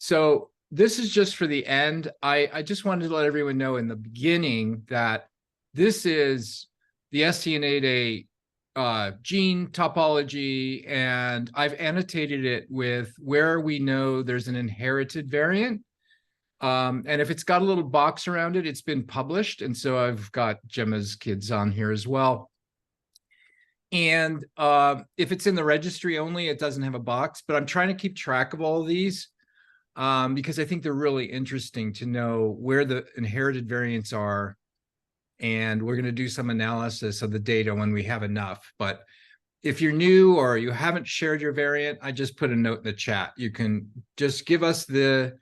So this is just for the end. I just wanted to let everyone know in the beginning that this is the SCN8A gene topology, and I've annotated it with where we know there's an inherited variant. And if it's got a little box around it, it's been published. And so I've got Gemma's kids on here as well. And if it's in the registry only, it doesn't have a box, but I'm trying to keep track of all of these because I think they're really interesting to know where the inherited variants are. And we're going to do some analysis of the data when we have enough. But if you're new or you haven't shared your variant, I just put a note in the chat. You can just give us the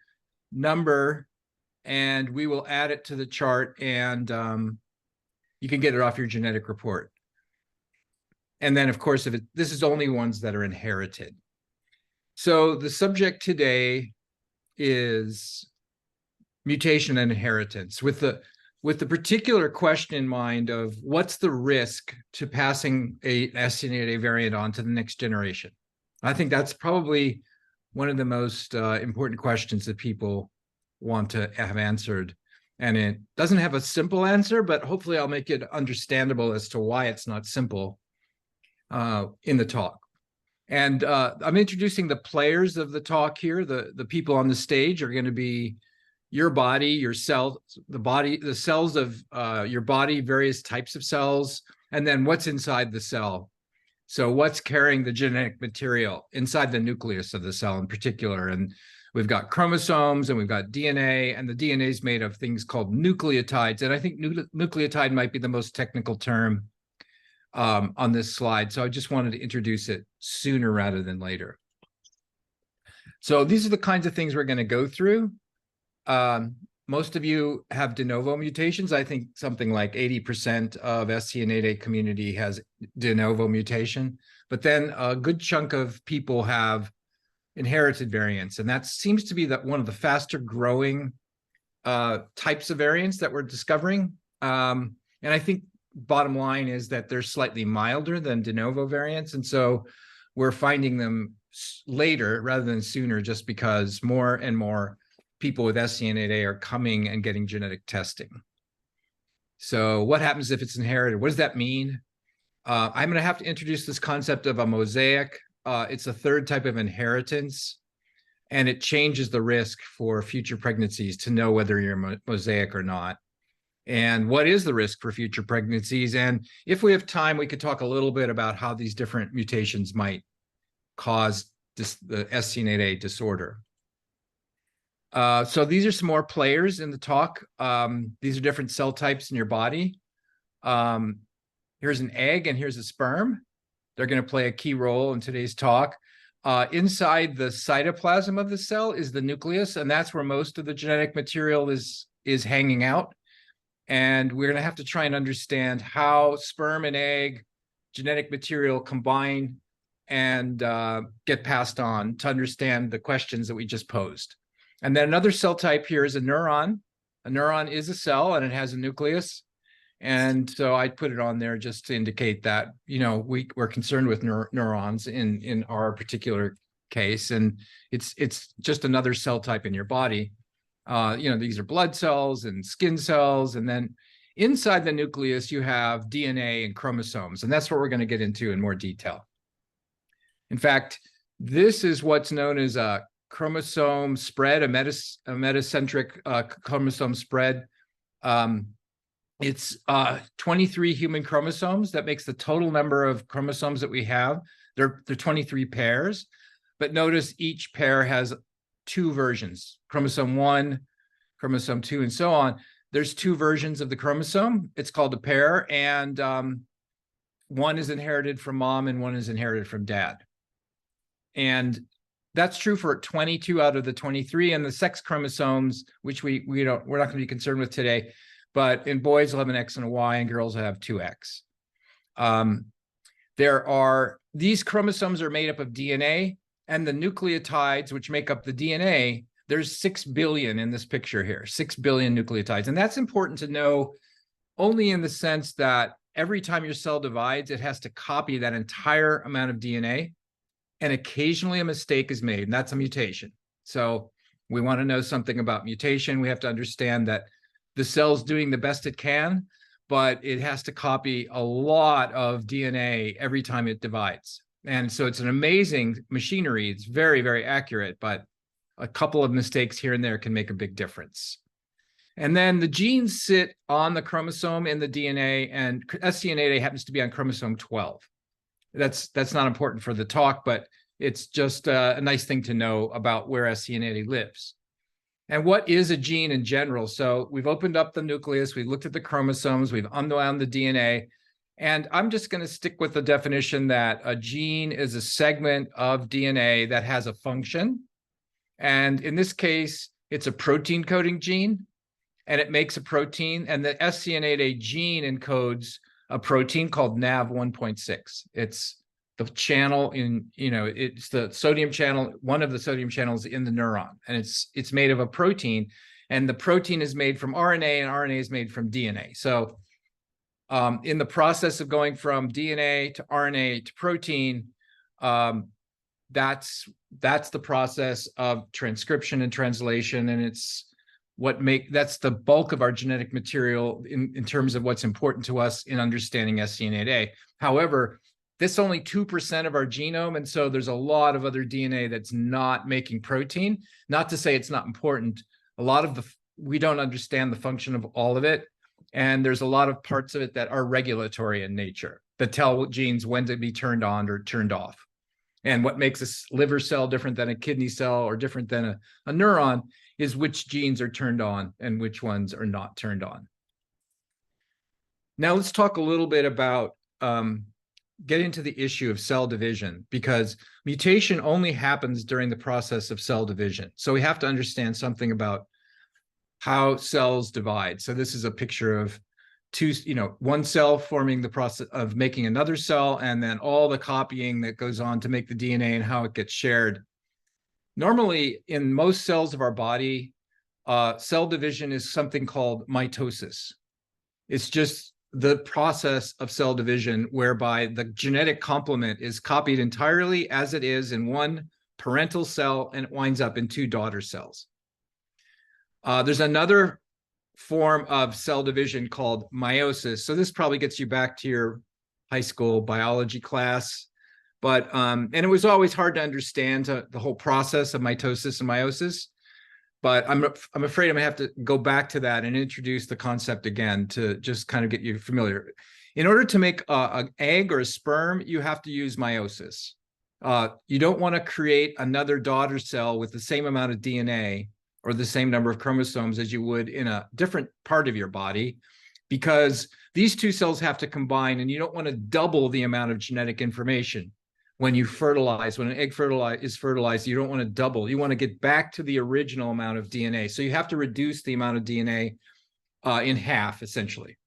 number and we will add it to the chart, and you can get it off your genetic report. And then, of course, this is only ones that are inherited. So the subject today is mutation and inheritance, with the particular question in mind of what's the risk to passing a SCN8A variant on to the next generation. I think that's probably one of the most important questions that people want to have answered. And it doesn't have a simple answer, but hopefully I'll make it understandable as to why it's not simple in the talk. And I'm introducing the players of the talk here. The people on the stage are going to be your body, your cells, the cells of your body, various types of cells, and then what's inside the cell. So what's carrying the genetic material inside the nucleus of the cell in particular. And we've got chromosomes and we've got DNA, and the DNA is made of things called nucleotides. And I think nucleotide might be the most technical term on this slide. So I just wanted to introduce it sooner rather than later. So these are the kinds of things we're going to go through. Most of you have de novo mutations. I think something like 80% of SCN8A community has de novo mutation, but then a good chunk of people have inherited variants. And that seems to be one of the faster growing types of variants that we're discovering. And I think bottom line is that they're slightly milder than de novo variants. And so we're finding them later rather than sooner, just because more and more people with SCN8A are coming and getting genetic testing. So what happens if it's inherited? What does that mean? I'm going to have to introduce this concept of a mosaic. It's a third type of inheritance, and it changes the risk for future pregnancies to know whether you're mosaic or not. And what is the risk for future pregnancies? And if we have time, we could talk a little bit about how these different mutations might cause the SCN8A disorder. So these are some more players in the talk. These are different cell types in your body. Here's an egg and here's a sperm. They're going to play a key role in today's talk. Inside the cytoplasm of the cell is the nucleus, and that's where most of the genetic material is hanging out. And we're going to have to try and understand how sperm and egg genetic material combine and get passed on to understand the questions that we just posed. And then another cell type here is a neuron. A neuron is a cell and it has a nucleus. And so I put it on there just to indicate that, you know, we're concerned with neurons in our particular case. And it's just another cell type in your body. You know, these are blood cells and skin cells. And then inside the nucleus, you have DNA and chromosomes. And that's what we're going to get into in more detail. In fact, this is what's known as a chromosome spread, a metacentric chromosome spread. It's 23 human chromosomes. That makes the total number of chromosomes that we have. They're 23 pairs, but notice each pair has two versions, chromosome 1, chromosome 2, and so on. There's two versions of the chromosome. It's called a pair, and one is inherited from mom and one is inherited from dad. And that's true for 22 out of the 23, and the sex chromosomes, which we're not going to be concerned with today, but in boys will have an X and a Y, and girls will have two X. These chromosomes are made up of DNA, and the nucleotides, which make up the DNA, there's 6 billion in this picture here, 6 billion nucleotides. And that's important to know only in the sense that every time your cell divides, it has to copy that entire amount of DNA. And occasionally a mistake is made, and that's a mutation. So We want to know something about mutation. We have to understand that the cell's doing the best it can, but it has to copy a lot of DNA every time it divides. And so it's an amazing machinery. It's very, very accurate, but a couple of mistakes here and there can make a big difference. And then the genes sit on the chromosome in the DNA, and SCN8A happens to be on chromosome 12. That's not important for the talk, but it's just a nice thing to know about where SCN8A lives. And what is a gene in general? So we've opened up the nucleus, we've looked at the chromosomes, we've unwound the DNA, and I'm just going to stick with the definition that a gene is a segment of DNA that has a function. And in this case, it's a protein coding gene, and it makes a protein, and the SCN8A gene encodes a protein called Nav1.6. It's the channel in, it's the sodium channel, one of the sodium channels in the neuron, and it's made of a protein, and the protein is made from RNA, and RNA is made from DNA. So in the process of going from DNA to RNA to protein, that's the process of transcription and translation, and that's the bulk of our genetic material in terms of what's important to us in understanding SCN8A. However, this only 2% of our genome, and so there's a lot of other DNA that's not making protein. Not to say it's not important. A lot of we don't understand the function of all of it, and there's a lot of parts of it that are regulatory in nature that tell genes when to be turned on or turned off. And what makes a liver cell different than a kidney cell or different than a neuron is which genes are turned on and which ones are not turned on. Now let's talk a little bit about get into the issue of cell division, because mutation only happens during the process of cell division. So we have to understand something about how cells divide. So this is a picture of one cell forming the process of making another cell, and then all the copying that goes on to make the DNA and how it gets shared. Normally, in most cells of our body, cell division is something called mitosis. It's just the process of cell division whereby the genetic complement is copied entirely as it is in one parental cell, and it winds up in two daughter cells. There's another form of cell division called meiosis. So this probably gets you back to your high school biology class. But and it was always hard to understand the whole process of mitosis and meiosis. But I'm afraid I'm gonna have to go back to that and introduce the concept again to just kind of get you familiar. In order to make an egg or a sperm, you have to use meiosis. You don't want to create another daughter cell with the same amount of DNA or the same number of chromosomes as you would in a different part of your body, because these two cells have to combine, and you don't want to double the amount of genetic information. When you fertilize, when an egg is fertilized, you don't want to double. You want to get back to the original amount of DNA. So you have to reduce the amount of DNA in half, essentially.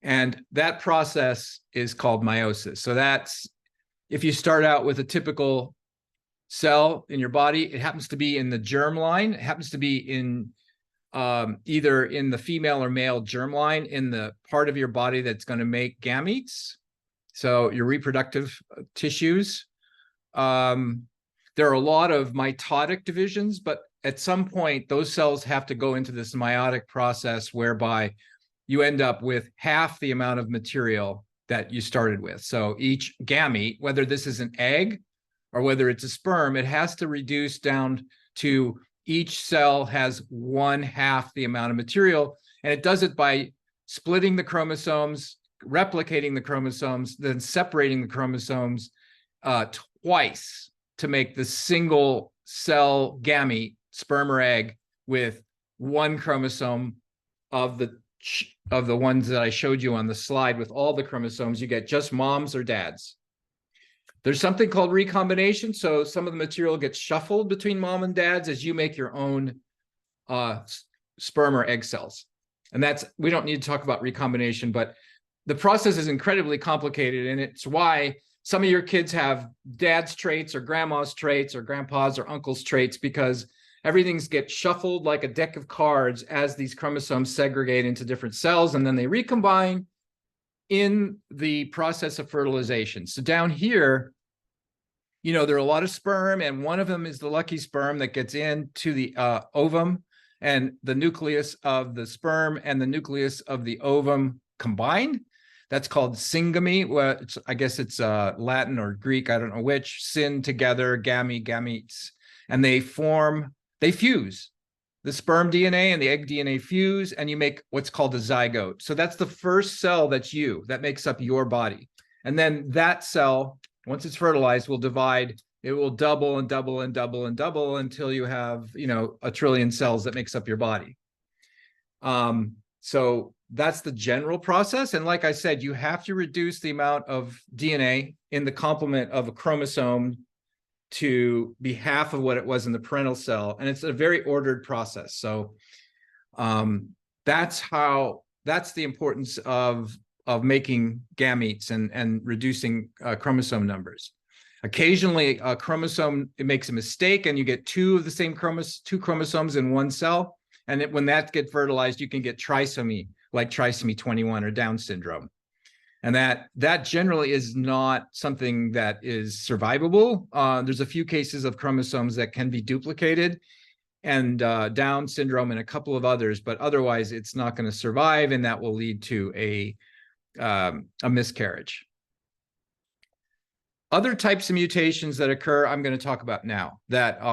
And that process is called meiosis. So that's, if you start out with a typical cell in your body, it happens to be in the germline. It happens to be in either in the female or male germline in the part of your body that's going to make gametes. So your reproductive tissues. There are a lot of mitotic divisions, but at some point, those cells have to go into this meiotic process whereby you end up with half the amount of material that you started with. So each gamete, whether this is an egg or whether it's a sperm, it has to reduce down to each cell has 1/2 the amount of material. And it does it by splitting the chromosomes, replicating the chromosomes, then separating the chromosomes twice to make the single cell gamete, sperm or egg, with one chromosome of the ones that I showed you on the slide. With all the chromosomes, you get just moms or dads. There's something called recombination. So some of the material gets shuffled between mom and dads as you make your own sperm or egg cells. And we don't need to talk about recombination, but the process is incredibly complicated, and it's why some of your kids have dad's traits or grandma's traits or grandpa's or uncle's traits, because everything gets shuffled like a deck of cards as these chromosomes segregate into different cells, and then they recombine in the process of fertilization. So down here, you know, there are a lot of sperm, and one of them is the lucky sperm that gets into the ovum, and the nucleus of the sperm and the nucleus of the ovum combine. That's called syngamy. Well, I guess it's Latin or Greek, I don't know which. Syn together, gametes, and they fuse. The sperm DNA and the egg DNA fuse, and you make what's called a zygote. So that's the first cell that's you, that makes up your body. And then that cell, once it's fertilized, will divide. It will double and double and double and double until you have, you know, 1 trillion cells that makes up your body. So that's the general process. And like I said, you have to reduce the amount of DNA in the complement of a chromosome to be half of what it was in the parental cell. And it's a very ordered process. So that's the importance of making gametes and reducing chromosome numbers. Occasionally, a chromosome, it makes a mistake, and you get two of the same two chromosomes in one cell. And when that gets fertilized, you can get trisomy, like trisomy 21 or Down syndrome. And that generally is not something that is survivable. There's a few cases of chromosomes that can be duplicated, and Down syndrome and a couple of others, but otherwise it's not going to survive, and that will lead to a miscarriage. Other types of mutations that occur, I'm going to talk about now. Those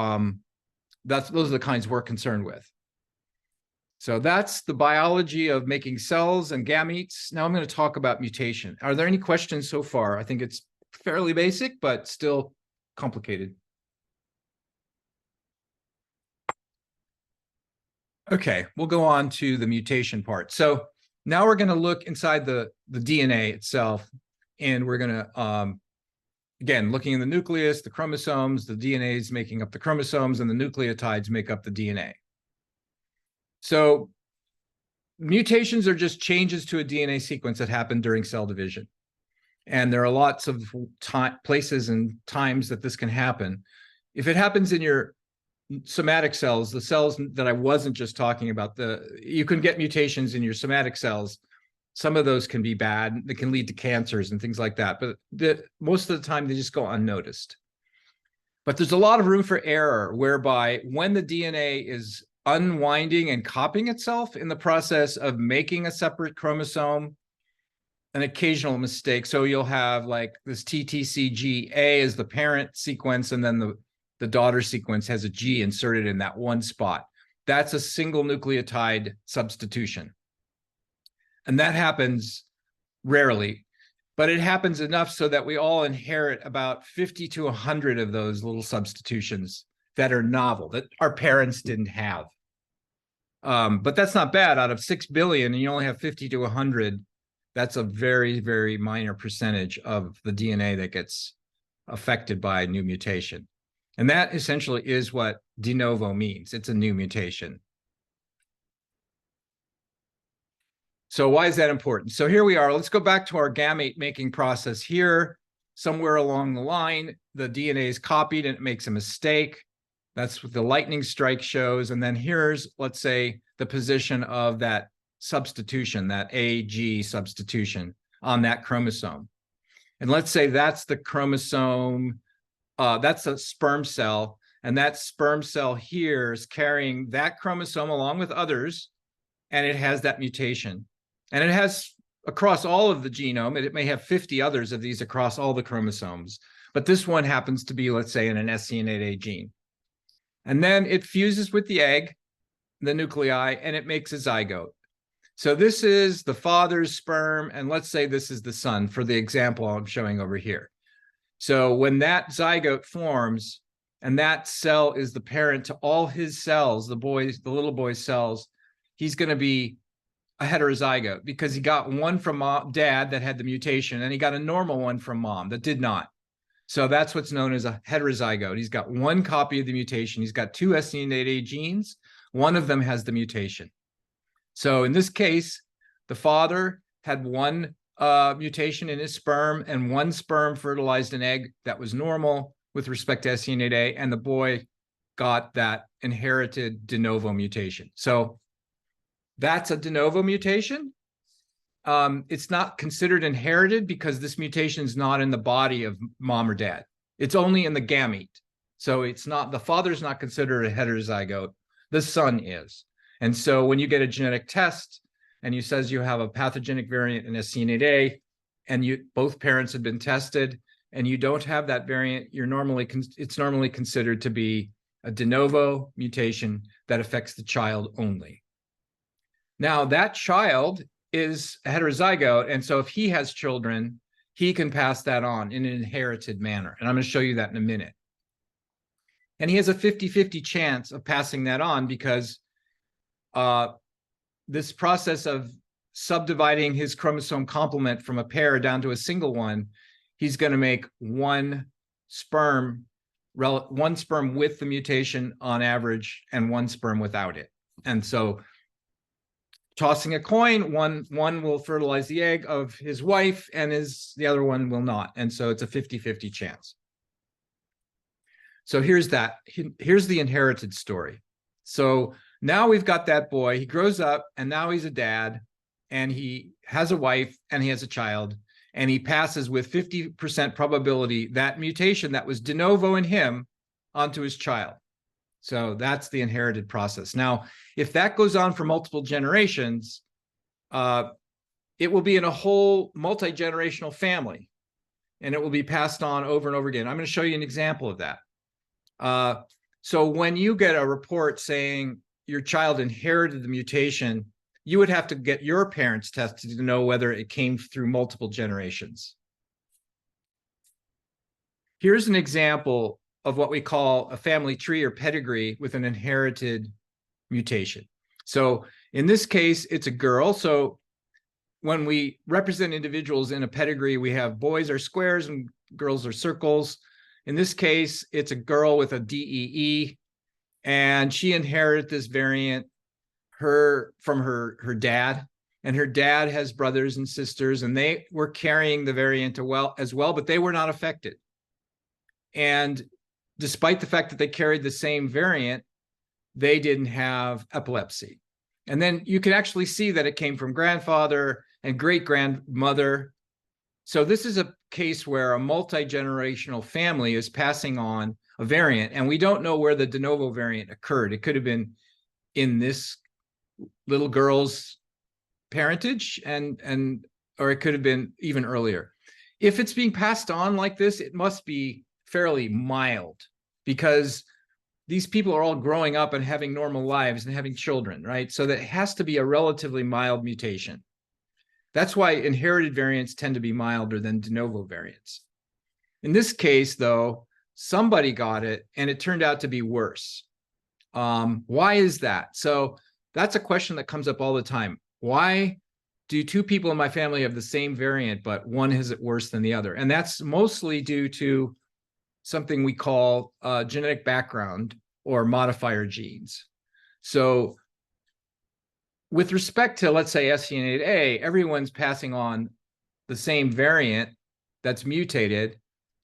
are the kinds we're concerned with. So that's the biology of making cells and gametes. Now I'm going to talk about mutation. Are there any questions so far? I think it's fairly basic, but still complicated. Okay, we'll go on to the mutation part. So now we're going to look inside the DNA itself, and we're going to, again, looking in the nucleus, the chromosomes, the DNA is making up the chromosomes, and the nucleotides make up the DNA. So mutations are just changes to a DNA sequence that happen during cell division. And there are lots of places and times that this can happen. If it happens in your somatic cells, the cells that I wasn't just talking about, you can get mutations in your somatic cells. Some of those can be bad. They can lead to cancers and things like that. But most of the time, they just go unnoticed. But there's a lot of room for error, whereby when the DNA is unwinding and copying itself in the process of making a separate chromosome, an occasional mistake. So you'll have like this TTCGA is the parent sequence, and then the daughter sequence has a G inserted in that one spot. That's a single nucleotide substitution. And that happens rarely, but it happens enough so that we all inherit about 50 to 100 of those little substitutions that are novel, that our parents didn't have. But that's not bad. Out of 6 billion, and you only have 50 to 100, that's a very, very minor percentage of the DNA that gets affected by a new mutation. And that essentially is what de novo means. It's a new mutation. So why is that important? So here we are. Let's go back to our gamete making process here. Somewhere along the line, the DNA is copied and it makes a mistake. That's what the lightning strike shows. And then here's, let's say, the position of that substitution, that AG substitution on that chromosome. And let's say that's the chromosome, that's a sperm cell. And that sperm cell here is carrying that chromosome along with others, and it has that mutation. And it has across all of the genome, it may have 50 others of these across all the chromosomes. But this one happens to be, let's say, in an SCN8A gene. And then it fuses with the egg, the nuclei, and it makes a zygote. So this is the father's sperm, and let's say this is the son for the example I'm showing over here. So when that zygote forms, and that cell is the parent to all his cells, the little boy's cells, he's going to be a heterozygote because he got one from dad that had the mutation, and he got a normal one from mom that did not. So that's what's known as a heterozygote. He's got one copy of the mutation. He's got 2 SCN8A genes. One of them has the mutation. So in this case, the father had one mutation in his sperm, and one sperm fertilized an egg that was normal with respect to SCN8A, and the boy got that inherited de novo mutation. So that's a de novo mutation. It's not considered inherited because this mutation is not in the body of mom or dad. It's only in the gamete. So it's not, the father's not considered a heterozygote, the son is. And so when you get a genetic test and you says you have a pathogenic variant in SCN8A and both parents have been tested and you don't have that variant, it's normally considered to be a de novo mutation that affects the child only. Now that child is a heterozygote, and so if he has children, he can pass that on in an inherited manner. And I'm going to show you that in a minute. And he has a 50-50 chance of passing that on because this process of subdividing his chromosome complement from a pair down to a single one, he's going to make one sperm with the mutation on average and one sperm without it. And so tossing a coin, one will fertilize the egg of his wife and the other one will not. And so it's a 50-50 chance. So here's the inherited story. So now we've got that boy, he grows up and now he's a dad and he has a wife and he has a child and he passes with 50% probability that mutation that was de novo in him onto his child. So that's the inherited process. Now, if that goes on for multiple generations, it will be in a whole multi-generational family and it will be passed on over and over again. I'm going to show you an example of that. So when you get a report saying your child inherited the mutation, you would have to get your parents tested to know whether it came through multiple generations. Here's an example of what we call a family tree or pedigree with an inherited mutation. So in this case, it's a girl. So when we represent individuals in a pedigree, we have boys are squares and girls are circles. In this case, it's a girl with a DEE, and she inherited this variant from her dad. And her dad has brothers and sisters, and they were carrying the variant as well, but they were not affected. And despite the fact that they carried the same variant, they didn't have epilepsy. And then you can actually see that it came from grandfather and great-grandmother. So this is a case where a multi-generational family is passing on a variant, and we don't know where the de novo variant occurred. It could have been in this little girl's parentage, or it could have been even earlier. If it's being passed on like this, it must be fairly mild because these people are all growing up and having normal lives and having children, right? So that has to be a relatively mild mutation. That's why inherited variants tend to be milder than de novo variants. In this case, though, somebody got it and it turned out to be worse. Why is that? So that's a question that comes up all the time. Why do two people in my family have the same variant, but one has it worse than the other? And that's mostly due to something we call genetic background or modifier genes. So with respect to, let's say, SCN8A, everyone's passing on the same variant that's mutated,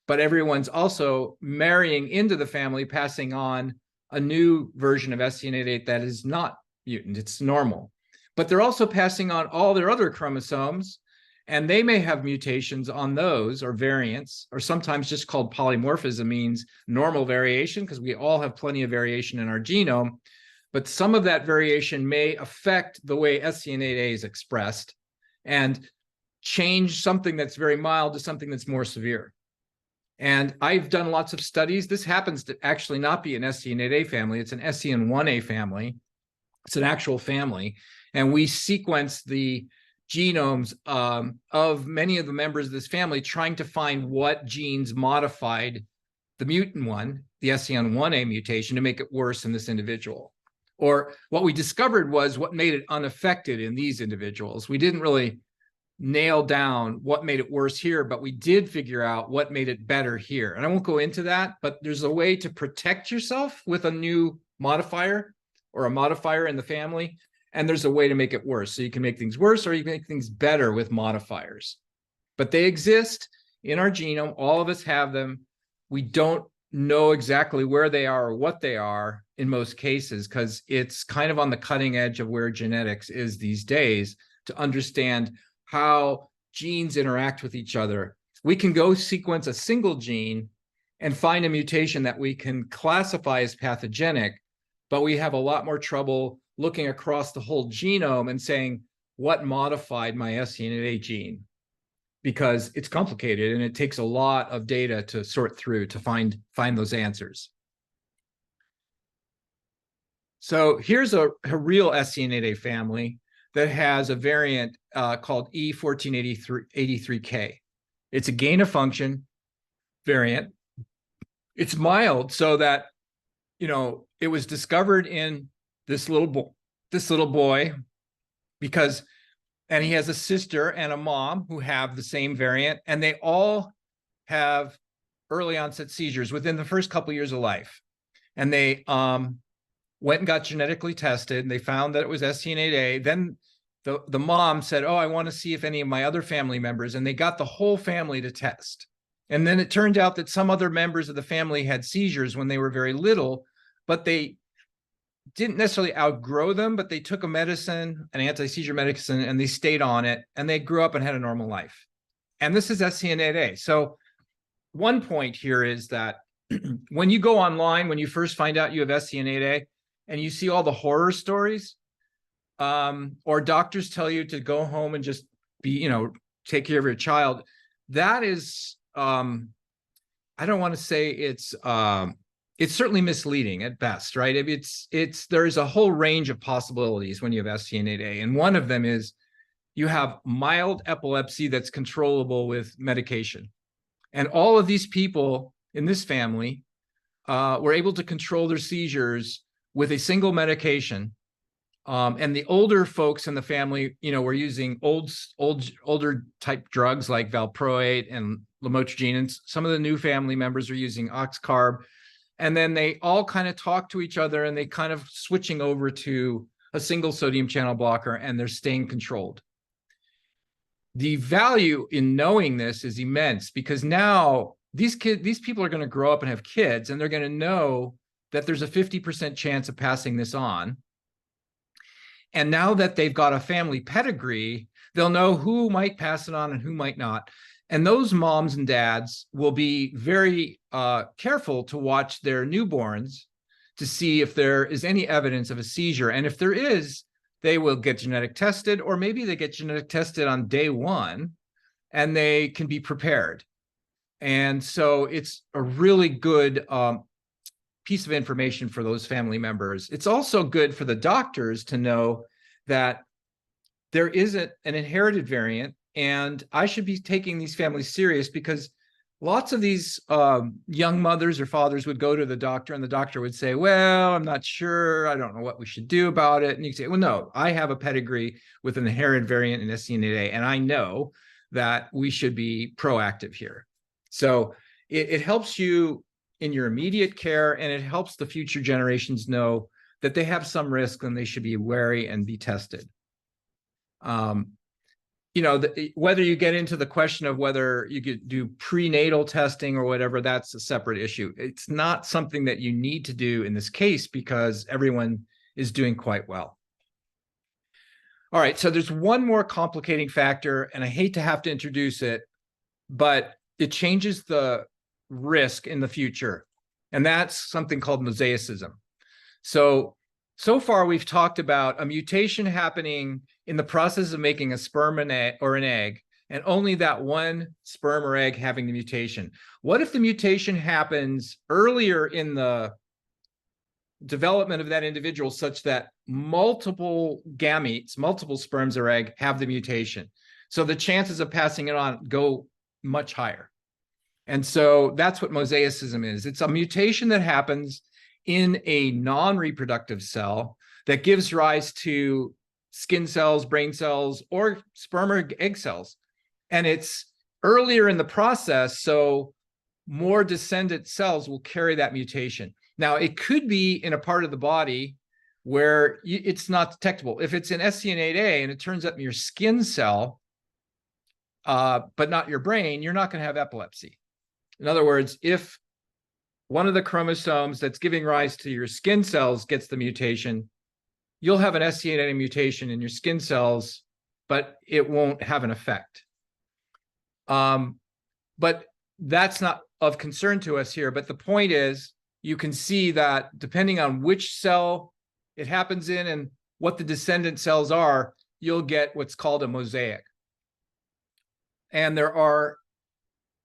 but everyone's also marrying into the family, passing on a new version of SCN8A that is not mutant, it's normal. But they're also passing on all their other chromosomes, and they may have mutations on those or variants, or sometimes just called polymorphism, means normal variation, because we all have plenty of variation in our genome. But some of that variation may affect the way SCN8A is expressed and change something that's very mild to something that's more severe. And I've done lots of studies. This happens to actually not be an SCN8A family. It's an SCN1A family. It's an actual family. And we sequence the genomes of many of the members of this family, trying to find what genes modified the mutant one, the SCN1A mutation, to make it worse in this individual. Or what we discovered was what made it unaffected in these individuals. We didn't really nail down what made it worse here, but we did figure out what made it better here. And I won't go into that, but there's a way to protect yourself with a new modifier or a modifier in the family. And there's a way to make it worse. So you can make things worse or you can make things better with modifiers. But they exist in our genome. All of us have them. We don't know exactly where they are or what they are in most cases, because it's kind of on the cutting edge of where genetics is these days to understand how genes interact with each other. We can go sequence a single gene and find a mutation that we can classify as pathogenic, but we have a lot more trouble looking across the whole genome and saying, what modified my SCN8A gene? Because it's complicated and it takes a lot of data to sort through to find those answers. So here's a real SCN8A family that has a variant called E1483K. It's a gain of function variant. It's mild, so that, you know, it was discovered in this little boy because, and he has a sister and a mom who have the same variant, and they all have early onset seizures within the first couple years of life. And they went and got genetically tested, and they found that it was SCN8A. Then the mom said, oh, I want to see if any of my other family members, and they got the whole family to test. And then it turned out that some other members of the family had seizures when they were very little, but they didn't necessarily outgrow them, but they took a medicine, an anti-seizure medicine, and they stayed on it, and they grew up and had a normal life. And this is SCN8A. So one point here is that when you go online, when you first find out you have SCN8A, and you see all the horror stories, or doctors tell you to go home and just be, you know, take care of your child, that is, I don't want to say it's certainly misleading at best, right? There's a whole range of possibilities when you have SCN8A, and one of them is you have mild epilepsy that's controllable with medication. And all of these people in this family were able to control their seizures with a single medication. And the older folks in the family, you know, were using older type drugs like valproate and lamotrigine, and some of the new family members are using oxcarb. And then they all kind of talk to each other, and they kind of switching over to a single sodium channel blocker, and they're staying controlled. The value in knowing this is immense, because now these people are going to grow up and have kids, and they're going to know that there's a 50% chance of passing this on. And now that they've got a family pedigree, they'll know who might pass it on and who might not. And those moms and dads will be very careful to watch their newborns to see if there is any evidence of a seizure. And if there is, they will get genetic tested, or maybe they get genetic tested on day one and they can be prepared. And so it's a really good piece of information for those family members. It's also good for the doctors to know that there is an inherited variant, and I should be taking these families serious, because lots of these young mothers or fathers would go to the doctor, and the doctor would say, well, I'm not sure, I don't know what we should do about it. And you say, well, no, I have a pedigree with an inherited variant in SCN8A, and I know that we should be proactive here. So it helps you in your immediate care, and it helps the future generations know that they have some risk and they should be wary and be tested. You know, whether you get into the question of whether you could do prenatal testing or whatever, that's a separate issue. It's not something that you need to do in this case, because everyone is doing quite well. All right, so there's one more complicating factor, and I hate to have to introduce it, but it changes the risk in the future, and that's something called mosaicism. So far we've talked about a mutation happening in the process of making a sperm or an egg, and only that one sperm or egg having the mutation. What if the mutation happens earlier in the development of that individual, such that multiple gametes, multiple sperms or egg, have the mutation? So the chances of passing it on go much higher. And so that's what mosaicism is. It's a mutation that happens in a non-reproductive cell that gives rise to skin cells, brain cells, or sperm or egg cells. And it's earlier in the process, so more descendant cells will carry that mutation. Now, it could be in a part of the body where it's not detectable. If it's in SCN8A and it turns up in your skin cell, but not your brain, you're not going to have epilepsy. In other words, if one of the chromosomes that's giving rise to your skin cells gets the mutation, you'll have an SCN8A mutation in your skin cells, but it won't have an effect. But that's not of concern to us here, but the point is, you can see that depending on which cell it happens in and what the descendant cells are, you'll get what's called a mosaic. And there are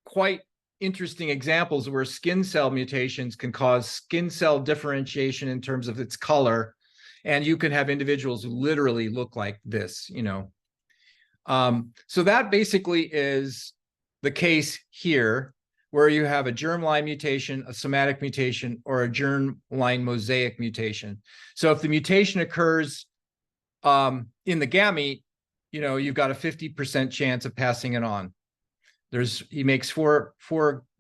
quite interesting examples where skin cell mutations can cause skin cell differentiation in terms of its color. And you can have individuals who literally look like this, you know. So that basically is the case here, where you have a germline mutation, a somatic mutation, or a germline mosaic mutation. So if the mutation occurs in the gamete, you know, you've got a 50% chance of passing it on. He makes four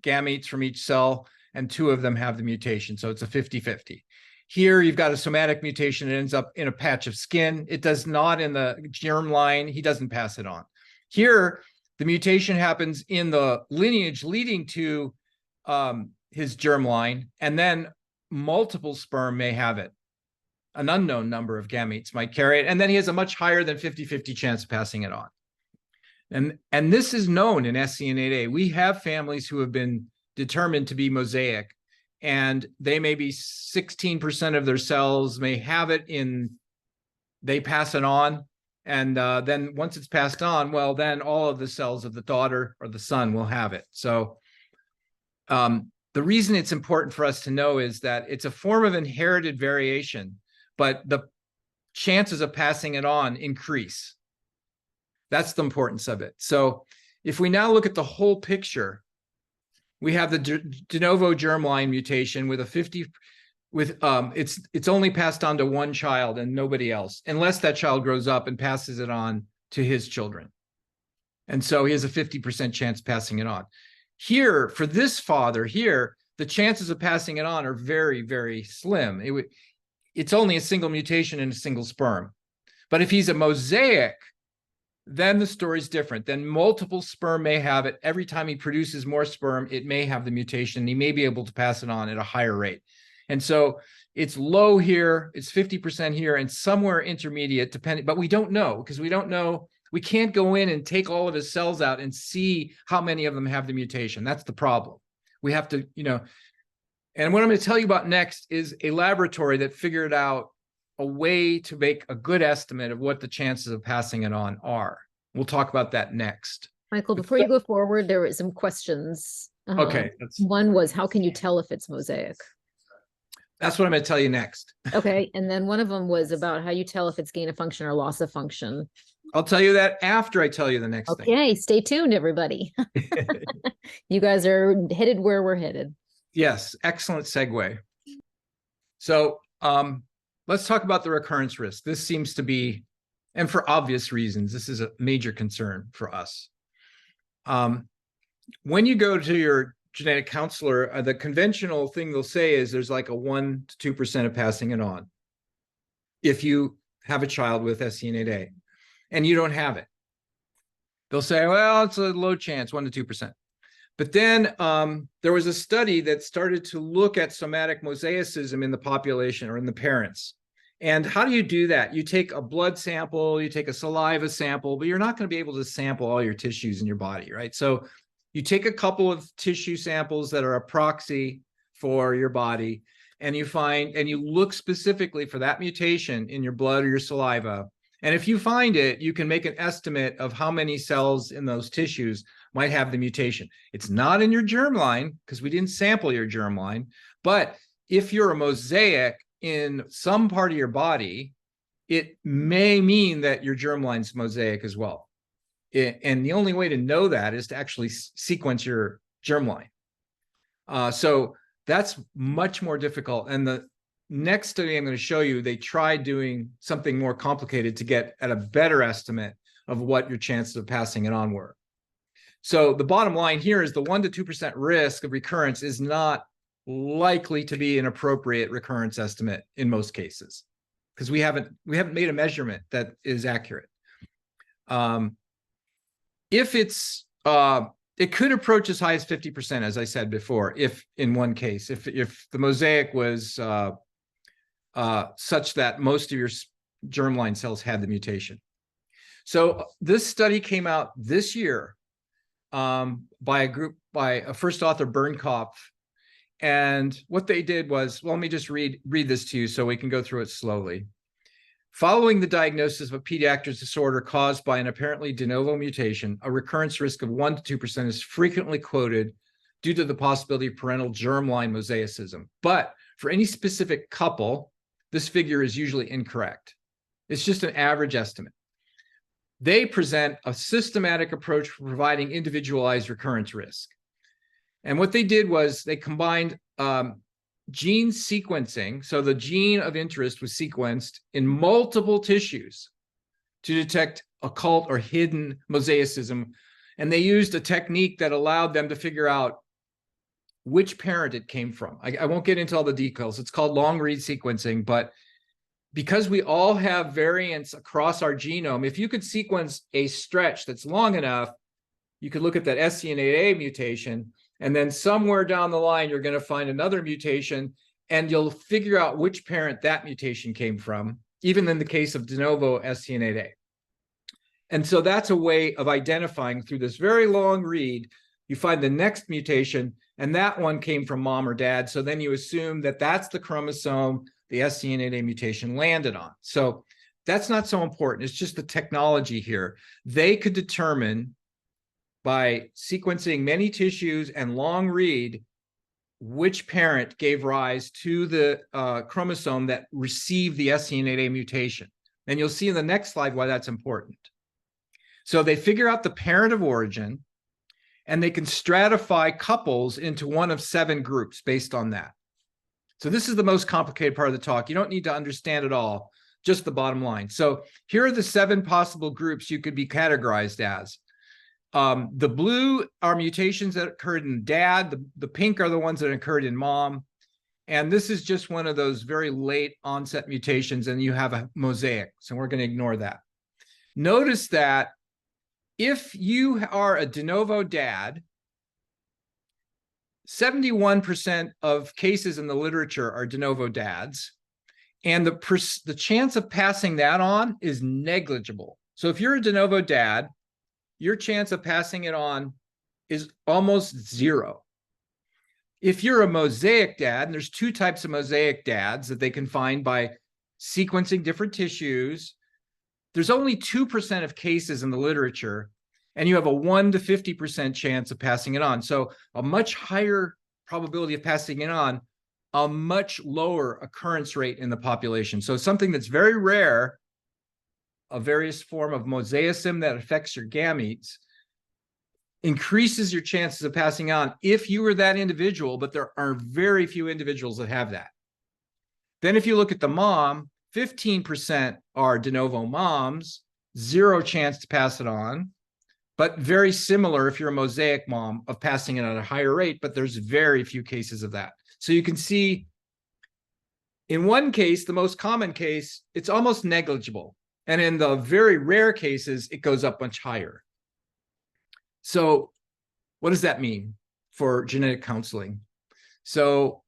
gametes from each cell, and 2 of them have the mutation. So it's a 50-50. Here, you've got a somatic mutation that ends up in a patch of skin. It does not in the germline. He doesn't pass it on. Here, the mutation happens in the lineage leading to his germline, and then multiple sperm may have it. An unknown number of gametes might carry it, and then he has a much higher than 50-50 chance of passing it on. And this is known in SCN8A. We have families who have been determined to be mosaic, and they may be 16% of their cells may have it they pass it on. And then once it's passed on, well, then all of the cells of the daughter or the son will have it. So the reason it's important for us to know is that it's a form of inherited variation, but the chances of passing it on increase. That's the importance of it. So if we now look at the whole picture, we have the de novo germline mutation with a 50, it's only passed on to one child and nobody else, unless that child grows up and passes it on to his children. And so he has a 50% chance of passing it on. Here, for this father here, the chances of passing it on are very, very slim. It's only a single mutation in a single sperm. But if he's a mosaic, then the story's different. Then multiple sperm may have it. Every time he produces more sperm, it may have the mutation. He may be able to pass it on at a higher rate. And so it's low here, it's 50% here, and somewhere intermediate, depending, but we don't know, because we don't know. We can't go in and take all of his cells out and see how many of them have the mutation. That's the problem. We have to, you know, and what I'm going to tell you about next is a laboratory that figured out a way to make a good estimate of what the chances of passing it on are. We'll talk about that next. Michael, before you go forward, there were some questions. Okay. One was, how can you tell if it's mosaic? That's what I'm going to tell you next. Okay. And then one of them was about how you tell if it's gain of function or loss of function. I'll tell you that after I tell you the next thing. Okay. Stay tuned, everybody. You guys are headed where we're headed. Yes. Excellent segue. So, let's talk about the recurrence risk. This seems to be, and for obvious reasons, this is a major concern for us. When you go to your genetic counselor, the conventional thing they'll say is there's like a 1 to 2% of passing it on if you have a child with SCN8A and you don't have it. They'll say, well, it's a low chance, 1 to 2%. But then there was a study that started to look at somatic mosaicism in the population or in the parents. And how do you do that? You take a blood sample, you take a saliva sample, but you're not going to be able to sample all your tissues in your body, right? So you take a couple of tissue samples that are a proxy for your body, and you look specifically for that mutation in your blood or your saliva. And if you find it, you can make an estimate of how many cells in those tissues might have the mutation. It's not in your germline because we didn't sample your germline, but if you're a mosaic in some part of your body, it may mean that your germline's mosaic as well. And the only way to know that is to actually sequence your germline. So that's much more difficult. And the next study I'm going to show you, they tried doing something more complicated to get at a better estimate of what your chances of passing it on were. So the bottom line here is the 1 to 2% risk of recurrence is not likely to be an appropriate recurrence estimate in most cases, because we haven't made a measurement that is accurate. If it's it could approach as high as 50%, as I said before, if in one case, if the mosaic was such that most of your germline cells had the mutation. So this study came out this year by by a first author, Bernkopf. And what they did was, well, let me just read this to you so we can go through it slowly. Following the diagnosis of a pediatric disorder caused by an apparently de novo mutation, a recurrence risk of 1 to 2% is frequently quoted due to the possibility of parental germline mosaicism. But for any specific couple, this figure is usually incorrect. It's just an average estimate. They present a systematic approach for providing individualized recurrence risk. And what they did was they combined gene sequencing. So the gene of interest was sequenced in multiple tissues to detect occult or hidden mosaicism. And they used a technique that allowed them to figure out which parent it came from. I won't get into all the details. It's called long read sequencing, but because we all have variants across our genome, if you could sequence a stretch that's long enough, you could look at that SCN8A mutation, and then somewhere down the line, you're going to find another mutation, and you'll figure out which parent that mutation came from, even in the case of de novo SCN8A. And so that's a way of identifying through this very long read. You find the next mutation, and that one came from mom or dad. So then you assume that that's the chromosome the SCN8A mutation landed on. So that's not so important. It's just the technology here. They could determine by sequencing many tissues and long read which parent gave rise to the chromosome that received the SCN8A mutation. And you'll see in the next slide why that's important. So they figure out the parent of origin, and they can stratify couples into one of 7 groups based on that. So this is the most complicated part of the talk. You don't need to understand it all, just the bottom line. So here are the 7 possible groups you could be categorized as. The blue are mutations that occurred in dad. The pink are the ones that occurred in mom. And this is just one of those very late onset mutations, and you have a mosaic. So we're going to ignore that. Notice that if you are a de novo dad, 71% of cases in the literature are de novo dads, and the chance of passing that on is negligible. So if you're a de novo dad, your chance of passing it on is almost 0. If you're a mosaic dad, and there's 2 types of mosaic dads that they can find by sequencing different tissues, there's only 2% of cases in the literature, and you have a 1 to 50% chance of passing it on. So a much higher probability of passing it on, a much lower occurrence rate in the population. So something that's very rare, a various form of mosaicism that affects your gametes, increases your chances of passing on if you were that individual, but there are very few individuals that have that. Then if you look at the mom, 15% are de novo moms, 0 chance to pass it on. But very similar if you're a mosaic mom of passing it at a higher rate, but there's very few cases of that. So you can see in one case, the most common case, it's almost negligible. And in the very rare cases, it goes up much higher. So what does that mean for genetic counseling? So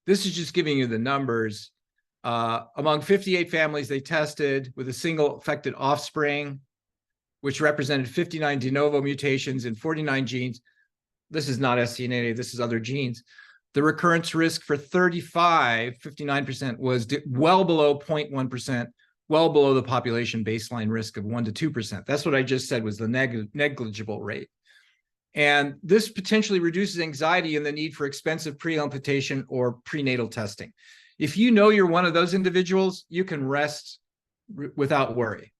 this is just giving you the numbers. Among 58 families they tested with a single affected offspring, which represented 59 de novo mutations in 49 genes. This is not SCN8A, this is other genes. The recurrence risk for 59% was well below 0.1%, well below the population baseline risk of 1 to 2%. That's what I just said was the negligible rate. And this potentially reduces anxiety and the need for expensive pre-implantation or prenatal testing. If you know you're one of those individuals, you can rest without worry.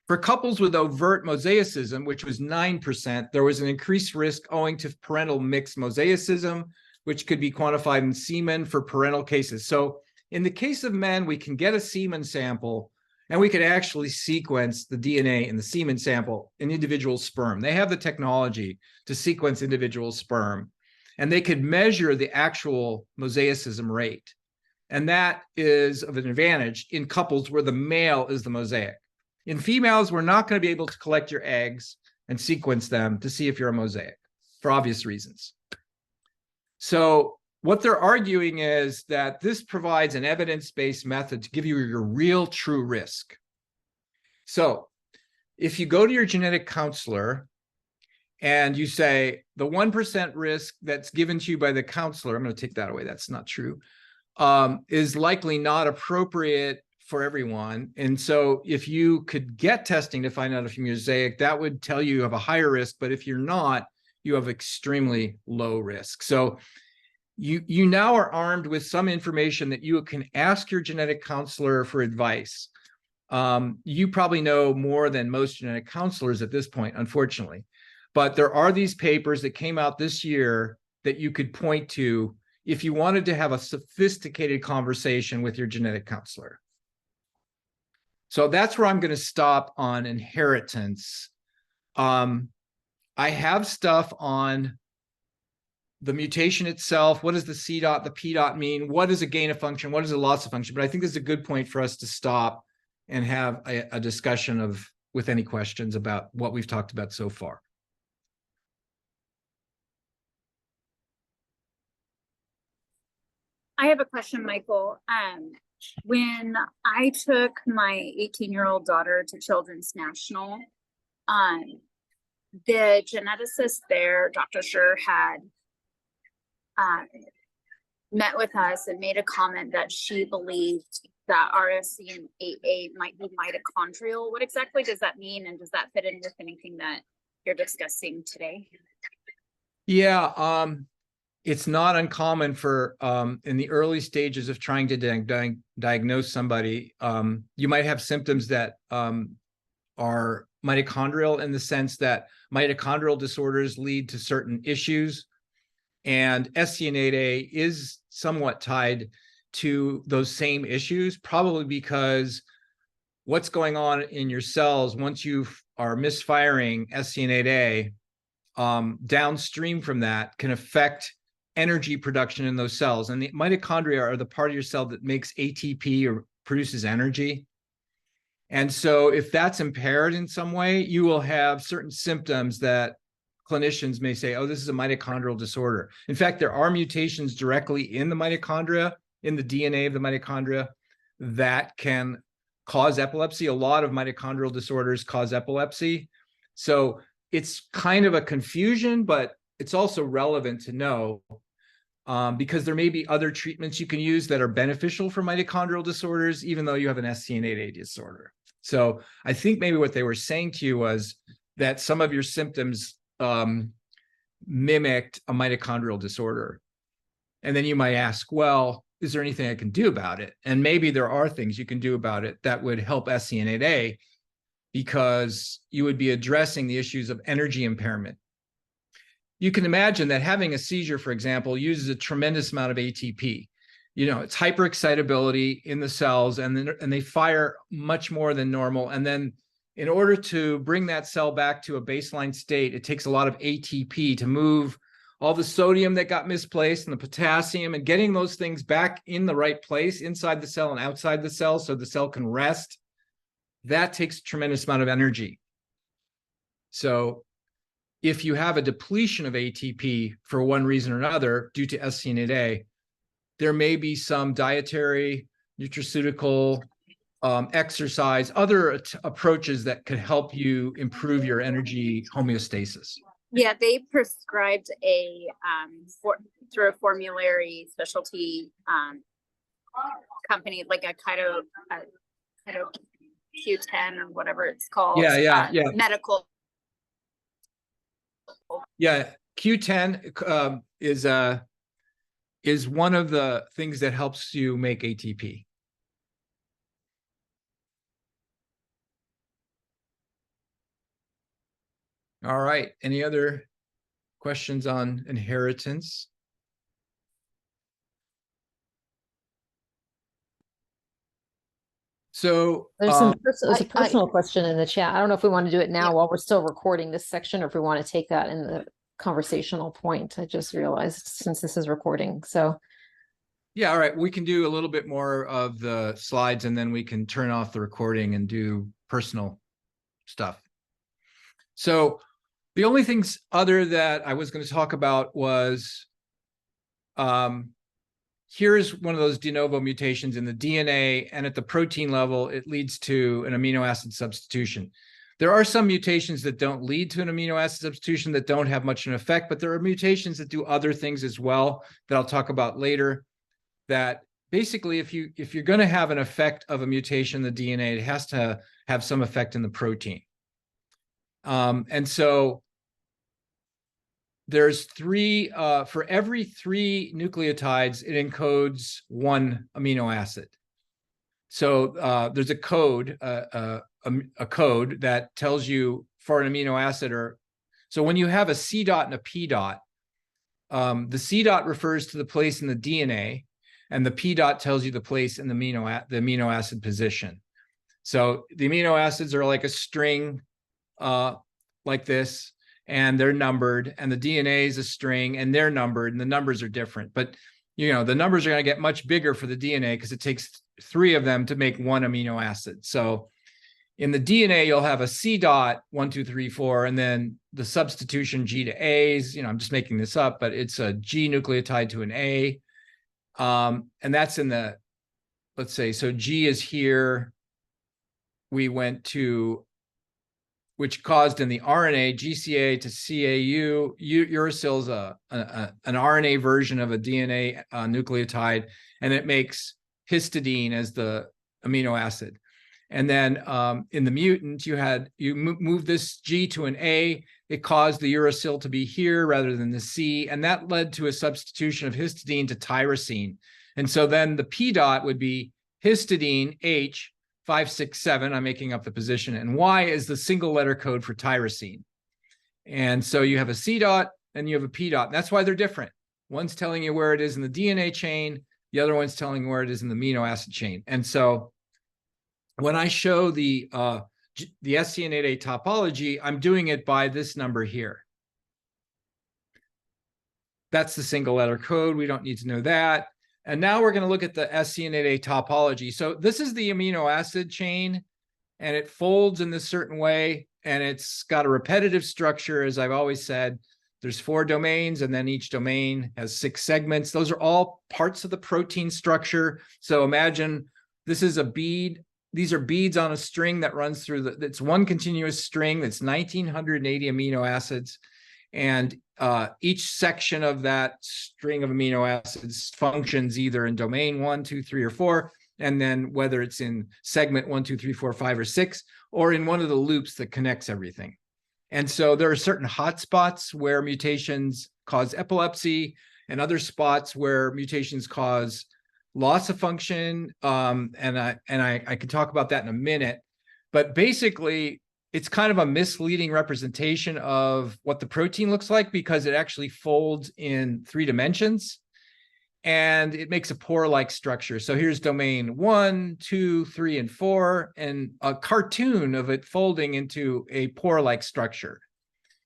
For couples with overt mosaicism, which was 9%, there was an increased risk owing to parental mixed mosaicism, which could be quantified in semen for parental cases. So in the case of men, we can get a semen sample, and we could actually sequence the DNA in the semen sample in individual sperm. They have the technology to sequence individual sperm, and they could measure the actual mosaicism rate. And that is of an advantage in couples where the male is the mosaic. In females, we're not going to be able to collect your eggs and sequence them to see if you're a mosaic for obvious reasons. So what they're arguing is that this provides an evidence-based method to give you your real true risk. So if you go to your genetic counselor and you say the 1% risk that's given to you by the counselor, I'm going to take that away, that's not true, is likely not appropriate for everyone. And so if you could get testing to find out if you're mosaic, that would tell you have a higher risk, but if you're not, you have extremely low risk. So you now are armed with some information that you can ask your genetic counselor for advice. You probably know more than most genetic counselors at this point, unfortunately. But there are these papers that came out this year that you could point to if you wanted to have a sophisticated conversation with your genetic counselor. So that's where I'm going to stop on inheritance. I have stuff on the mutation itself. What does the C dot, the P dot mean? What is a gain of function? What is a loss of function? But I think this is a good point for us to stop and have a discussion with any questions about what we've talked about so far. I have a question, Michael. When I took my 18-year-old daughter to Children's National, the geneticist there, Dr. Scher, had met with us and made a comment that she believed that our SCN8A might be mitochondrial. What exactly does that mean? And does that fit in with anything that you're discussing today? Yeah, it's not uncommon for in the early stages of trying to diagnose somebody, you might have symptoms that are mitochondrial in the sense that mitochondrial disorders lead to certain issues. And SCN8A is somewhat tied to those same issues, probably because what's going on in your cells once you are misfiring SCN8A, downstream from that can affect energy production in those cells. And the mitochondria are the part of your cell that makes ATP or produces energy. And so if that's impaired in some way, you will have certain symptoms that clinicians may say, oh, this is a mitochondrial disorder. In fact, there are mutations directly in the mitochondria, in the DNA of the mitochondria, that can cause epilepsy. A lot of mitochondrial disorders cause epilepsy. So it's kind of a confusion, but it's also relevant to know because there may be other treatments you can use that are beneficial for mitochondrial disorders, even though you have an SCN8A disorder. So I think maybe what they were saying to you was that some of your symptoms mimicked a mitochondrial disorder. And then you might ask, well, is there anything I can do about it? And maybe there are things you can do about it that would help SCN8A, because you would be addressing the issues of energy impairment. You can imagine that having a seizure, for example, uses a tremendous amount of ATP. You know, it's hyperexcitability in the cells, and they fire much more than normal. And then in order to bring that cell back to a baseline state, it takes a lot of ATP to move all the sodium that got misplaced and the potassium, and getting those things back in the right place inside the cell and outside the cell so the cell can rest. That takes a tremendous amount of energy. So if you have a depletion of ATP for one reason or another due to SCN8A, there may be some dietary, nutraceutical, exercise, other approaches that could help you improve your energy homeostasis. Yeah, they prescribed a through a formulary specialty company, like a Keto Q10 or whatever it's called. Yeah. Medical. Yeah, Q10 is one of the things that helps you make ATP. All right. Any other questions on inheritance? So there's a personal question in the chat. I don't know if we want to do it now while we're still recording this section, or if we want to take that in the conversational point. I just realized since this is recording. So yeah, all right. We can do a little bit more of the slides, and then we can turn off the recording and do personal stuff. So the only things other that I was going to talk about was here's one of those de novo mutations in the DNA, and at the protein level, it leads to an amino acid substitution. There are some mutations that don't lead to an amino acid substitution that don't have much of an effect, but there are mutations that do other things as well that I'll talk about later. That basically, if you're going to have an effect of a mutation in the DNA, it has to have some effect in the protein. And so there's for every 3 nucleotides, it encodes 1 amino acid. So there's a code, a code that tells you for an amino acid, so when you have a C dot and a P dot, the C dot refers to the place in the DNA, and the P dot tells you the place in the amino acid position. So the amino acids are like a string, like this, and they're numbered, and the DNA is a string, and they're numbered, and the numbers are different. But the numbers are going to get much bigger for the DNA because it takes 3 of them to make 1 amino acid. So in the DNA, you'll have a C dot 1, 2, 3, 4, and then the substitution G to A's. I'm just making this up, but it's a G nucleotide to an A. And that's in the, let's say, so G is here. We went to, which caused in the RNA, GCA to CAU. Uracil is an RNA version of a DNA nucleotide, and it makes histidine as the amino acid. And then in the mutant, you move this G to an A. It caused the uracil to be here rather than the C, and that led to a substitution of histidine to tyrosine. And so then the P dot would be histidine H 567. I'm making up the position, and Y is the single letter code for tyrosine. And so you have a C dot and you have a P dot. And that's why they're different. One's telling you where it is in the DNA chain. The other one's telling you where it is in the amino acid chain. And so when I show the SCN8A topology, I'm doing it by this number here. That's the single letter code. We don't need to know that. And now we're going to look at the SCN8A topology. So this is the amino acid chain, and it folds in this certain way, and it's got a repetitive structure. As I've always said, there's 4 domains, and then each domain has 6 segments. Those are all parts of the protein structure. So imagine this is a bead. These are beads on a string that runs through it's one continuous string that's 1980 amino acids. And each section of that string of amino acids functions either in domain 1, 2, 3, or 4, and then whether it's in segment 1, 2, 3, 4, 5, or 6, or in one of the loops that connects everything. And so there are certain hotspots where mutations cause epilepsy, and other spots where mutations cause loss of function. And I could talk about that in a minute. But basically, it's kind of a misleading representation of what the protein looks like because it actually folds in 3 dimensions, and it makes a pore-like structure. So here's domain 1, 2, 3, and 4, and a cartoon of it folding into a pore-like structure.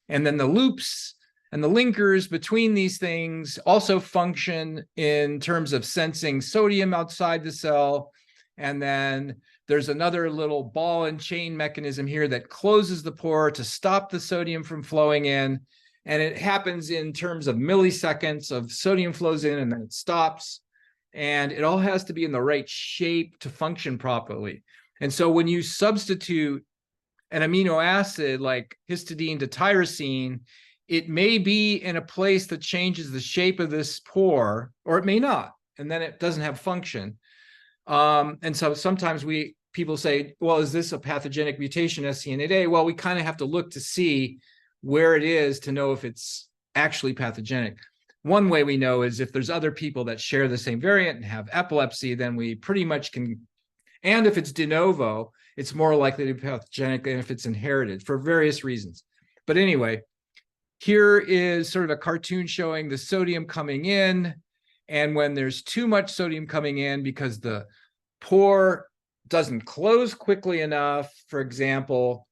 And then the loops and the linkers between these things also function in terms of sensing sodium outside the cell. And then there's another little ball and chain mechanism here that closes the pore to stop the sodium from flowing in. And it happens in terms of milliseconds of sodium flows in and then it stops. And it all has to be in the right shape to function properly. And so when you substitute an amino acid like histidine to tyrosine, it may be in a place that changes the shape of this pore, or it may not, and then it doesn't have function. And so sometimes people say, well, is this a pathogenic mutation, SCN8A? Well, we kind of have to look to see where it is to know if it's actually pathogenic. One way we know is if there's other people that share the same variant and have epilepsy, then we pretty much can, and if it's de novo, it's more likely to be pathogenic than if it's inherited for various reasons. But anyway, here is sort of a cartoon showing the sodium coming in. And when there's too much sodium coming in because the pore doesn't close quickly enough, for example,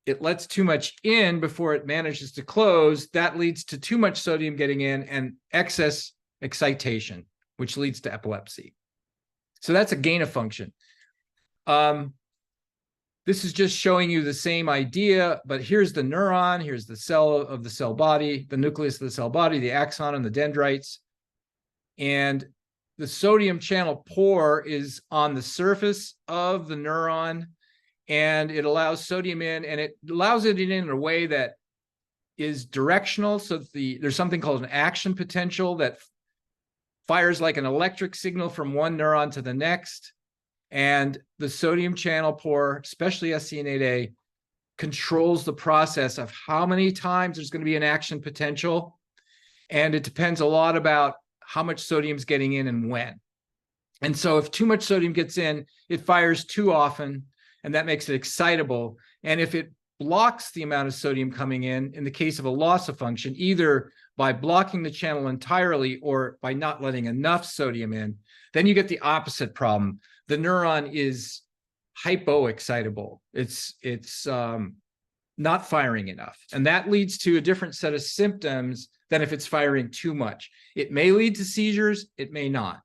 it lets too much in before it manages to close, that leads to too much sodium getting in and excess excitation, which leads to epilepsy. So that's a gain of function. This is just showing you the same idea, but here's the neuron, here's the cell of the cell body, the nucleus of the cell body, the axon and the dendrites. And the sodium channel pore is on the surface of the neuron, and it allows sodium in, and it allows it in a way that is directional. So there's something called an action potential that fires like an electric signal from one neuron to the next. And the sodium channel pore, especially SCN8A, controls the process of how many times there's going to be an action potential. And it depends a lot about how much sodium's getting in and when. And so if too much sodium gets in, it fires too often, and that makes it excitable. And if it blocks the amount of sodium coming in the case of a loss of function, either by blocking the channel entirely or by not letting enough sodium in, then you get the opposite problem. The neuron is hypoexcitable. It's not firing enough. And that leads to a different set of symptoms than if it's firing too much. It may lead to seizures, it may not.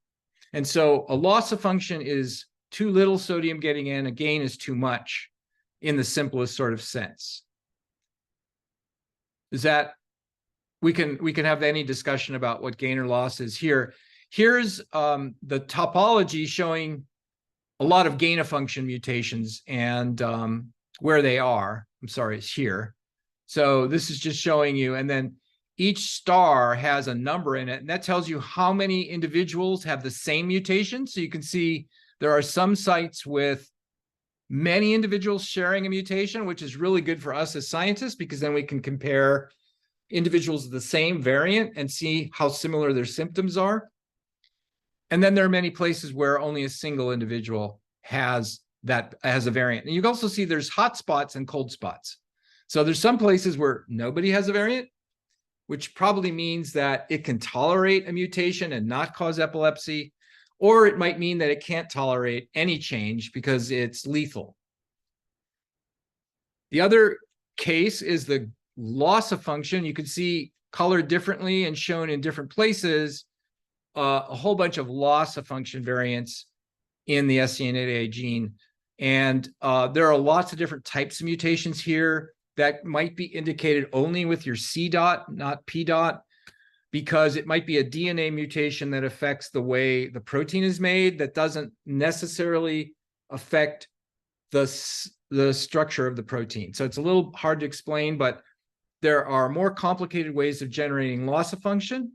And so a loss of function is too little sodium getting in, a gain is too much in the simplest sort of sense. Is that, we can have any discussion about what gain or loss is here. Here's the topology showing a lot of gain of function mutations and where they are. I'm sorry, it's here. So this is just showing you, and then each star has a number in it, and that tells you how many individuals have the same mutation. So you can see there are some sites with many individuals sharing a mutation, which is really good for us as scientists, because then we can compare individuals of the same variant and see how similar their symptoms are. And then there are many places where only a single individual has a variant. And you can also see there's hot spots and cold spots. So there's some places where nobody has a variant, which probably means that it can tolerate a mutation and not cause epilepsy, or it might mean that it can't tolerate any change because it's lethal. The other case is the loss of function. You can see colored differently and shown in different places, a whole bunch of loss of function variants in the SCN8A gene. And there are lots of different types of mutations here that might be indicated only with your C dot, not P dot, because it might be a DNA mutation that affects the way the protein is made that doesn't necessarily affect the structure of the protein. So it's a little hard to explain, but there are more complicated ways of generating loss of function.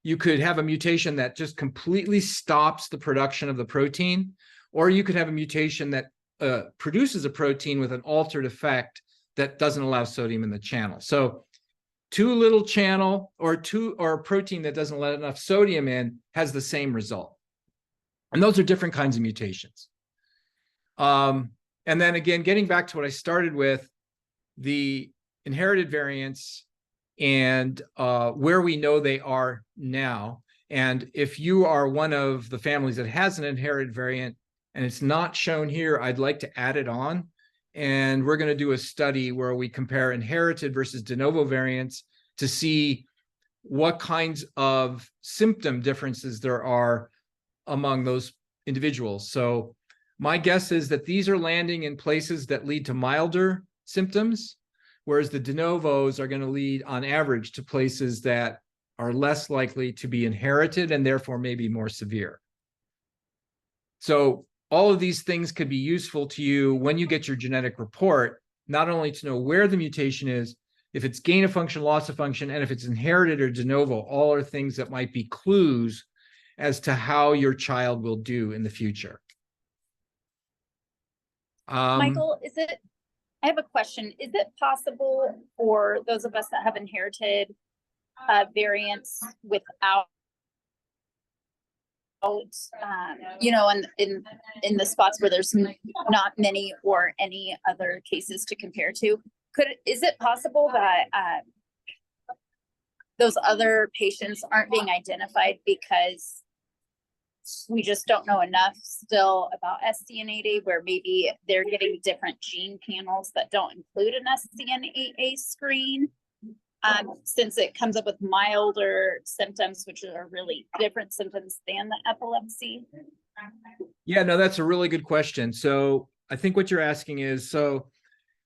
You could have a mutation that just completely stops the production of the protein, or you could have a mutation that produces a protein with an altered effect that doesn't allow sodium in the channel. So too little channel or a protein that doesn't let enough sodium in has the same result. And those are different kinds of mutations. And then again, getting back to what I started with, the inherited variants and where we know they are now. And if you are one of the families that has an inherited variant and it's not shown here, I'd like to add it on. And we're going to do a study where we compare inherited versus de novo variants to see what kinds of symptom differences there are among those individuals. So my guess is that these are landing in places that lead to milder symptoms, whereas the de novos are going to lead on average to places that are less likely to be inherited and therefore maybe more severe. So all of these things could be useful to you when you get your genetic report, not only to know where the mutation is, if it's gain of function, loss of function, and if it's inherited or de novo. All are things that might be clues as to how your child will do in the future. Michael, I have a question. Is it possible for those of us that have inherited variants without, you know, in the spots where there's not many or any other cases to compare to, is it possible that those other patients aren't being identified because we just don't know enough still about SCN8A, where maybe they're getting different gene panels that don't include an SCN8A screen, since it comes up with milder symptoms, which are really different symptoms than the epilepsy? Yeah, no, that's a really good question. So I think what you're asking is, so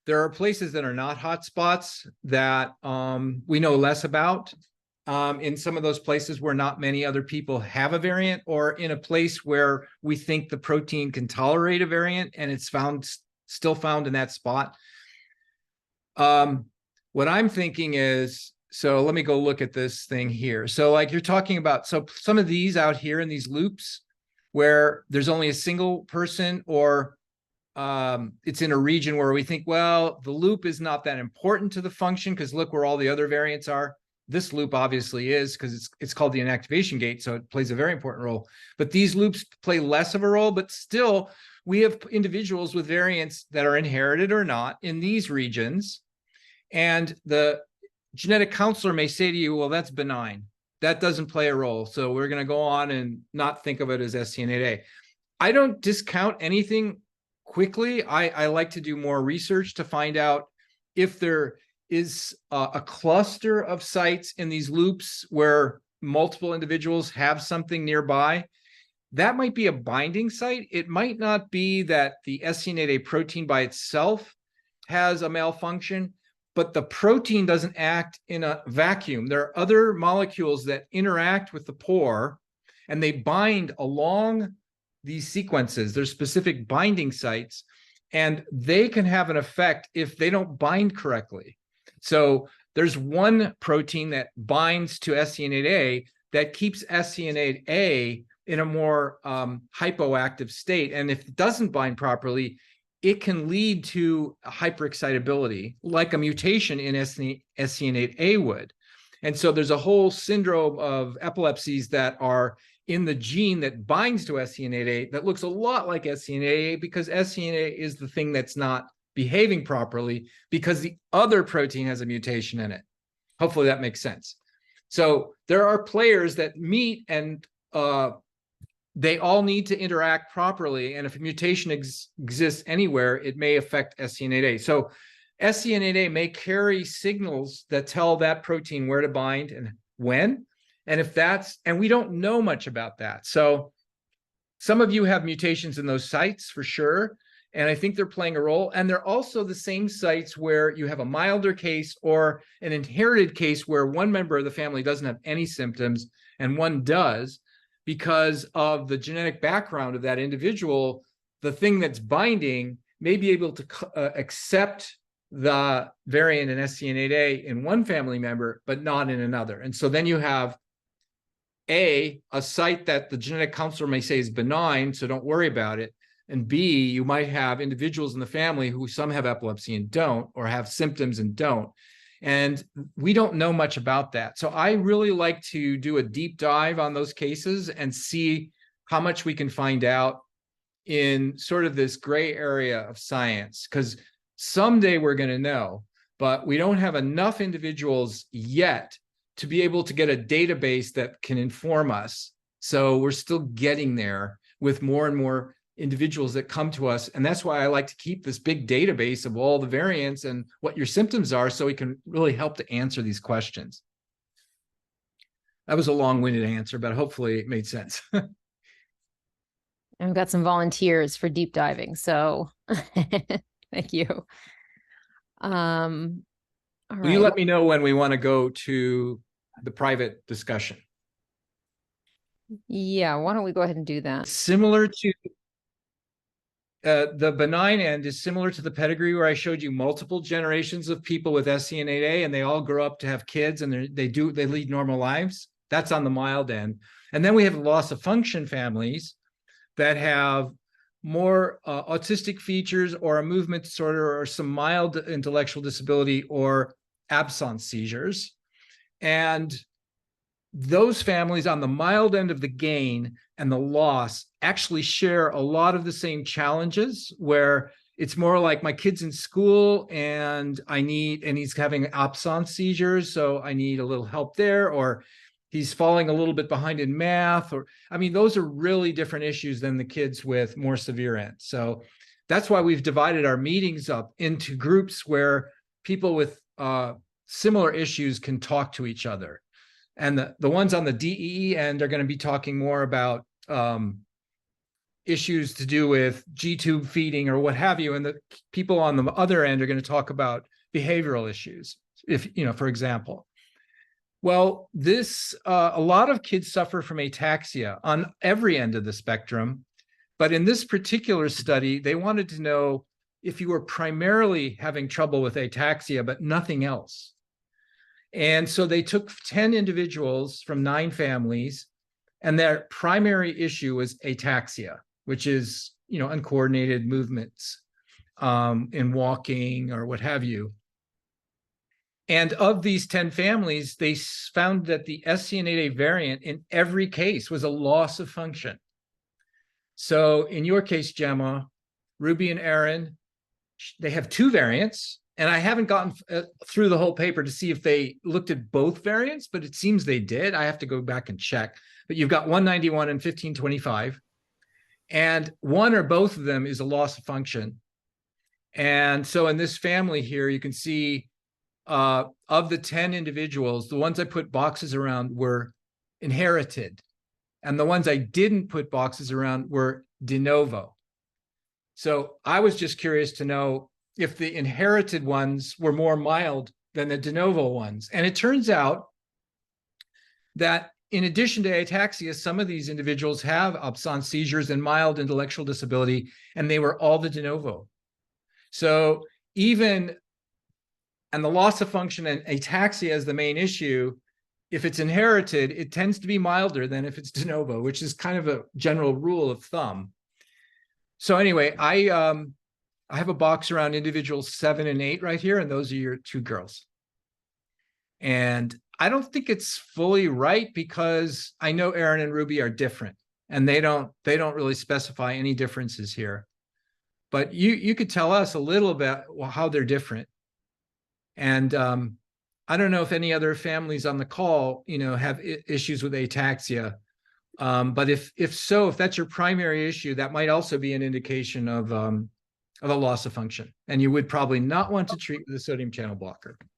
there are places that are not hotspots that we know less about. In some of those places where not many other people have a variant, or in a place where we think the protein can tolerate a variant and it's found still found in that spot. What I'm thinking is, so let me go look at this thing here. So like you're talking about, so some of these out here in these loops where there's only a single person, or it's in a region where we think, well, the loop is not that important to the function because look where all the other variants are. This loop obviously is, because it's called the inactivation gate, so it plays a very important role. But these loops play less of a role, but still we have individuals with variants that are inherited or not in these regions. And the genetic counselor may say to you, well, that's benign. That doesn't play a role. So we're going to go on and not think of it as SCN8A. I don't discount anything quickly. I like to do more research to find out if there is a cluster of sites in these loops where multiple individuals have something nearby. That might be a binding site. It might not be that the SCN8A protein by itself has a malfunction, but the protein doesn't act in a vacuum. There are other molecules that interact with the pore, and they bind along these sequences. There's specific binding sites, and they can have an effect if they don't bind correctly. So there's one protein that binds to SCN8A that keeps SCN8A in a more hypoactive state. And if it doesn't bind properly, it can lead to hyperexcitability, like a mutation in SCN8A would. And so there's a whole syndrome of epilepsies that are in the gene that binds to SCN8A that looks a lot like SCN8A, because SCN8A is the thing that's not behaving properly because the other protein has a mutation in it. Hopefully that makes sense. So there are players that meet, and they all need to interact properly. And if a mutation exists anywhere, it may affect SCN8A. So SCN8A may carry signals that tell that protein where to bind and when. And if that's, and we don't know much about that. So some of you have mutations in those sites for sure. And I think they're playing a role. And they're also the same sites where you have a milder case or an inherited case where one member of the family doesn't have any symptoms and one does. Because of the genetic background of that individual, the thing that's binding may be able to accept the variant in SCN8A in one family member, but not in another. And so then you have a site that the genetic counselor may say is benign, so don't worry about it. And B, you might have individuals in the family who some have epilepsy and don't, or have symptoms and don't. And we don't know much about that. So I really like to do a deep dive on those cases and see how much we can find out in sort of this gray area of science, because someday we're going to know, but we don't have enough individuals yet to be able to get a database that can inform us. So we're still getting there with more and more individuals that come to us. And that's why I like to keep this big database of all the variants and what your symptoms are, so we can really help to answer these questions. That was a long-winded answer, but hopefully it made sense. And we've got some volunteers for deep diving, so thank you. All right. Will you let me know when we want to go to the private discussion? Yeah, why don't we go ahead and do that? Similar to the benign end is similar to the pedigree where I showed you multiple generations of people with SCN8A, and they all grow up to have kids and they lead normal lives. That's on the mild end. And then we have loss of function families that have more autistic features or a movement disorder or some mild intellectual disability or absence seizures. And those families on the mild end of the gain and the loss actually share a lot of the same challenges, where it's more like my kid's in school and he's having absence seizures, so I need a little help there, or he's falling a little bit behind in math, or, I mean, those are really different issues than the kids with more severe ends. So that's why we've divided our meetings up into groups where people with similar issues can talk to each other. And the ones on the DEE end are going to be talking more about issues to do with G-tube feeding or what have you. And the people on the other end are going to talk about behavioral issues, if, you know, for example. Well, a lot of kids suffer from ataxia on every end of the spectrum. But in this particular study, they wanted to know if you were primarily having trouble with ataxia, but nothing else. And so they took 10 individuals from 9 families, and their primary issue was ataxia, which is, uncoordinated movements in walking or what have you. And of these 10 families, they found that the SCN8A variant in every case was a loss of function. So in your case, Gemma, Ruby and Aaron, they have 2 variants, and I haven't gotten through the whole paper to see if they looked at both variants, but it seems they did. I have to go back and check. But you've got 191 and 1525, and one or both of them is a loss of function. And so in this family here, you can see of the 10 individuals, the ones I put boxes around were inherited, and the ones I didn't put boxes around were de novo. So I was just curious to know if the inherited ones were more mild than the de novo ones. And it turns out that in addition to ataxia, some of these individuals have absence seizures and mild intellectual disability, and they were all the de novo. So and the loss of function and ataxia is the main issue. If it's inherited, it tends to be milder than if it's de novo, which is kind of a general rule of thumb. So anyway, I have a box around individuals 7 and 8 right here, and those are your 2 girls. And I don't think it's fully right, because I know Aaron and Ruby are different, and they don't really specify any differences here. But you could tell us a little about how they're different. And I don't know if any other families on the call, have issues with ataxia. But if so, if that's your primary issue, that might also be an indication of a loss of function, and you would probably not want to treat with a sodium channel blocker.